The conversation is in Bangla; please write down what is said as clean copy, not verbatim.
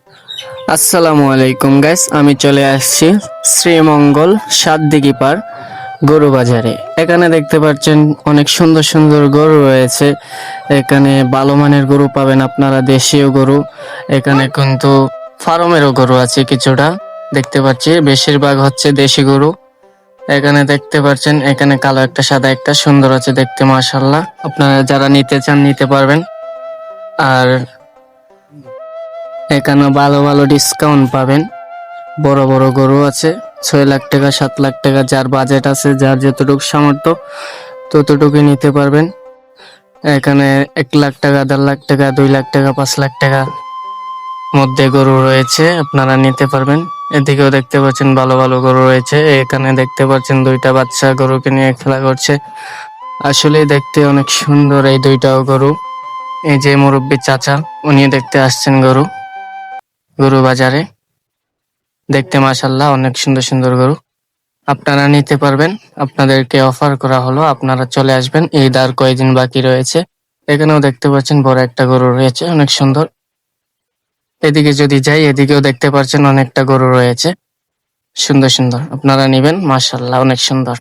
আসসালামু আলাইকুম গাইস, আমি চলে আসছি শ্রীমঙ্গল সাতদিঘিপাড় গরু বাজারে। এখানে দেখতে পাচ্ছেন অনেক সুন্দর সুন্দর গরু রয়েছে। এখানে ভালো মানের গরু পাবেন আপনারা, দেশীয় গরু। এখানে কিন্তু ফার্মেরও গরু আছে কিছুটা, দেখতে পাচ্ছি বেশিরভাগ হচ্ছে দেশি গরু। এখানে দেখতে পাচ্ছেন, এখানে কালো একটা সাদা একটা, সুন্দর আছে দেখতে মাশাআল্লাহ। আপনারা যারা নিতে চান নিতে পারবেন। আর এখানে ভালো ভালো ডিসকাউন্ট পাবেন। বড় বড় গরু আছে, 6 লাখ টাকা 7 লাখ টাকা, যার বাজেট আছে, যার যতটুকু সামর্থ্য ততটুকু নিতে পারবেন। এখানে 1 লাখ টাকা 1.5 লাখ টাকা 2 লাখ টাকা 5 লাখ টাকা মধ্যে গরু রয়েছে, আপনারা নিতে পারবেন। এদিকেও দেখতে পাচ্ছেন ভালো ভালো গরু রয়েছে। এখানে দেখতে পাচ্ছেন দুইটা বাচ্চা গরুকে নিয়ে খেলা করছে। আসলে দেখতে অনেক সুন্দর এই দুইটাও গরু। এই যে মুরব্বী চাচা, উনি দেখতে আসছেন গরু গরু বাজারে। দেখতে মাশাআল্লাহ অনেক সুন্দর সুন্দর গরু, আপনারা নিতে পারবেন। আপনাদেরকে অফার করা হলো, আপনারা চলে আসবেন। ঈদ আর কয়েকদিন বাকি রয়েছে। এখানেও দেখতে পাচ্ছেন বড় একটা গরু রয়েছে, অনেক সুন্দর। এদিকে যদি যাই, এদিকেও দেখতে পাচ্ছেন অনেকটা গরু রয়েছে, সুন্দর সুন্দর। আপনারা নিবেন, মাশাআল্লাহ অনেক সুন্দর।